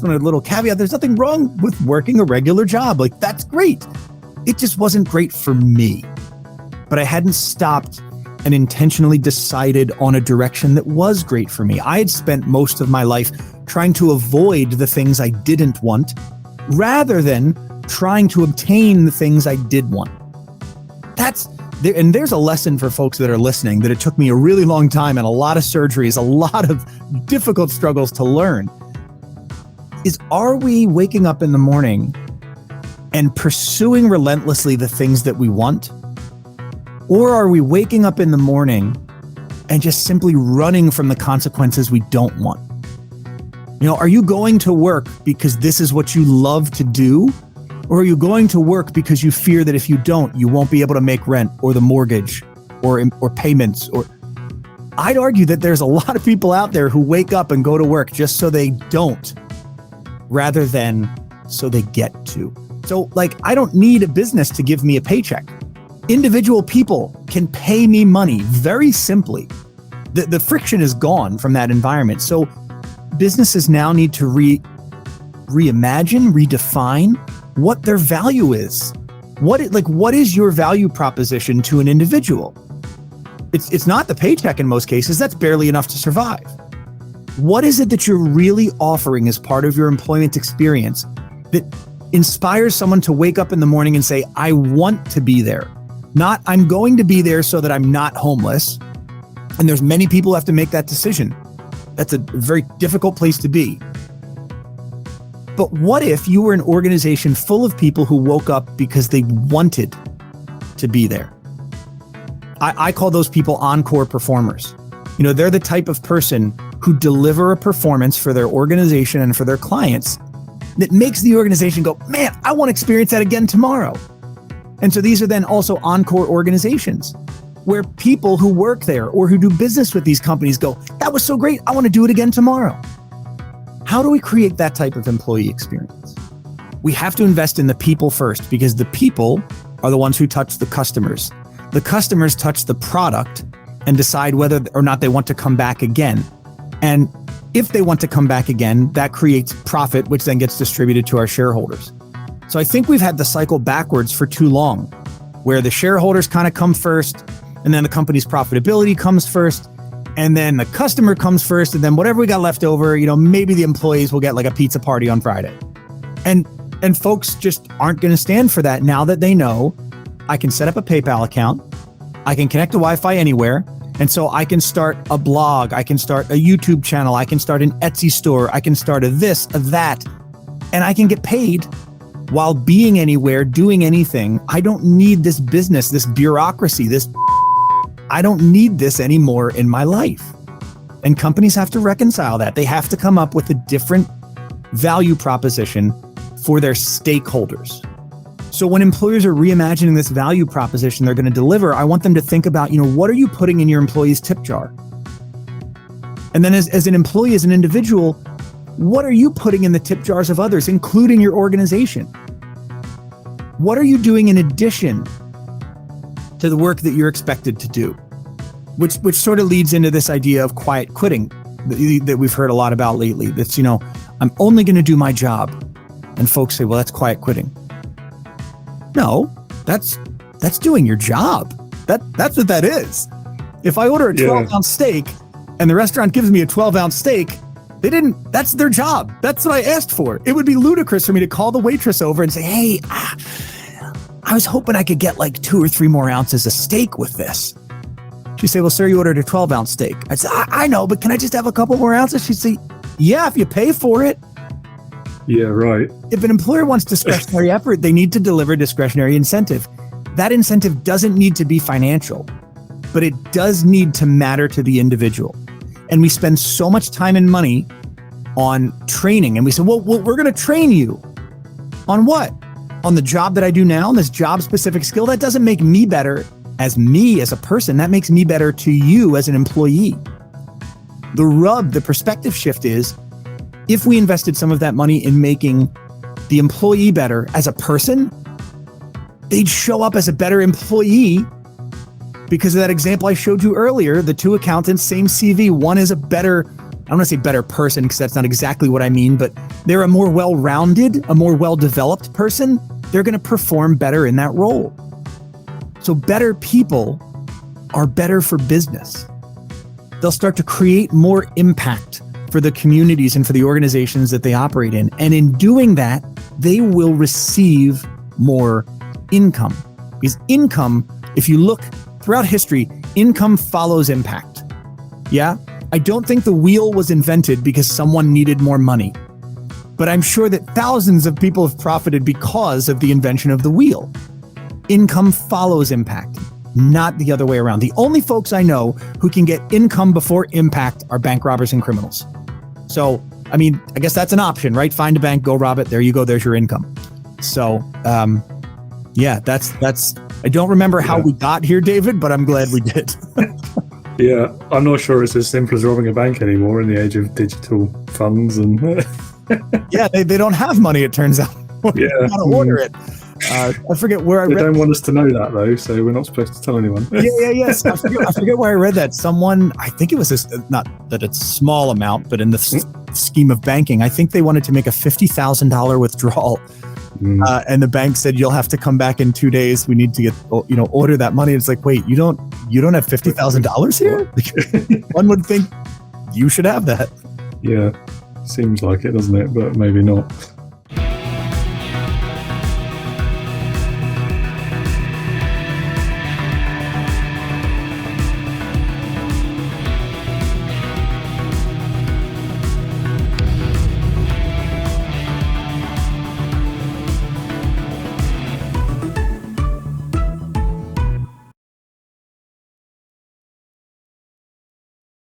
one, a little caveat, there's nothing wrong with working a regular job. Like, that's great. It just wasn't great for me. But I hadn't stopped and intentionally decided on a direction that was great for me. I had spent most of my life trying to avoid the things I didn't want rather than trying to obtain the things I did want. And there's a lesson for folks that are listening that it took me a really long time and a lot of surgeries, a lot of difficult struggles to learn. Is, are we waking up in the morning and pursuing relentlessly the things that we want? Or are we waking up in the morning and just simply running from the consequences we don't want? You know, are you going to work because this is what you love to do? Or are you going to work because you fear that if you don't, you won't be able to make rent or the mortgage or payments? Or I'd argue that there's a lot of people out there who wake up and go to work just so they don't, rather than so they get to. So, like, I don't need a business to give me a paycheck. Individual people can pay me money very simply. The friction is gone from that environment. So businesses now need to reimagine, redefine what their value is. What is your value proposition to an individual? It's not the paycheck in most cases. That's barely enough to survive. What is it that you're really offering as part of your employment experience that inspires someone to wake up in the morning and say, I want to be there? Not, I'm going to be there so that I'm not homeless. And there's many people who have to make that decision. That's a very difficult place to be. But what if you were an organization full of people who woke up because they wanted to be there? I call those people encore performers. You know, they're the type of person who deliver a performance for their organization and for their clients that makes the organization go, man, I want to experience that again tomorrow. And so these are then also encore organizations where people who work there or who do business with these companies go, that was so great, I want to do it again tomorrow. How do we create that type of employee experience? We have to invest in the people first, because the people are the ones who touch the customers. The customers touch the product and decide whether or not they want to come back again. And if they want to come back again, that creates profit, which then gets distributed to our shareholders. So I think we've had the cycle backwards for too long, where the shareholders kind of come first, and then the company's profitability comes first, and then the customer comes first, and then whatever we got left over, you know, maybe the employees will get like a pizza party on Friday. And folks just aren't going to stand for that now that they know I can set up a PayPal account, I can connect to Wi-Fi anywhere, and so I can start a blog, I can start a YouTube channel, I can start an Etsy store, I can start a this, a that, and I can get paid while being anywhere, doing anything. I don't need this business, this bureaucracy, I don't need this anymore in my life. And companies have to reconcile that. They have to come up with a different value proposition for their stakeholders. So when employers are reimagining this value proposition they're going to deliver, I want them to think about, you know, what are you putting in your employee's tip jar? And then as an employee, as an individual, what are you putting in the tip jars of others, including your organization? What are you doing in addition to the work that you're expected to do? Which sort of leads into this idea of quiet quitting that we've heard a lot about lately. That's, you know, I'm only going to do my job. And folks say, well, that's quiet quitting. No, that's doing your job. That's what that is. If I order a 12-ounce steak and the restaurant gives me a 12-ounce steak, that's their job. That's what I asked for. It would be ludicrous for me to call the waitress over and say, hey, I was hoping I could get like 2 or 3 more ounces of steak with this. She'd say, well, sir, you ordered a 12-ounce steak. I'd say, I know, but can I just have a couple more ounces? She'd say, yeah, if you pay for it. Yeah, right. If an employer wants discretionary effort, they need to deliver discretionary incentive. That incentive doesn't need to be financial, but it does need to matter to the individual. And we spend so much time and money on training. And we say, well, we're going to train you. On what? On the job that I do now, on this job-specific skill? That doesn't make me better as a person. That makes me better to you as an employee. The perspective shift is, if we invested some of that money in making the employee better as a person, they'd show up as a better employee because of that example I showed you earlier, the 2 accountants, same CV. One is a better I don't want to say better person because that's not exactly what I mean, but they're a more well-rounded, a more well-developed person, they're going to perform better in that role. So better people are better for business. They'll start to create more impact for the communities and for the organizations that they operate in. And in doing that, they will receive more income. Because income, if you look throughout history, income follows impact. Yeah? I don't think the wheel was invented because someone needed more money. But I'm sure that thousands of people have profited because of the invention of the wheel. Income follows impact, not the other way around. The only folks I know who can get income before impact are bank robbers and criminals. So, I mean, I guess that's an option, right? Find a bank, go rob it. There you go. There's your income. So, yeah, that's. I don't remember how we got here, David, but I'm glad we did. Yeah, I'm not sure it's as simple as robbing a bank anymore in the age of digital funds and. Yeah, they don't have money. It turns out. Yeah, Got to order it. I forget where I read. They don't want us to know that though, so we're not supposed to tell anyone. Yes. I forget where I read that. Someone, I think it was this, not that it's a small amount, but in the scheme of banking, I think they wanted to make a $50,000 withdrawal. And the bank said, you'll have to come back in 2 days. We need to get, order that money. It's like, wait, you don't have $50,000 here? One would think you should have that. Yeah, seems like it, doesn't it? But maybe not.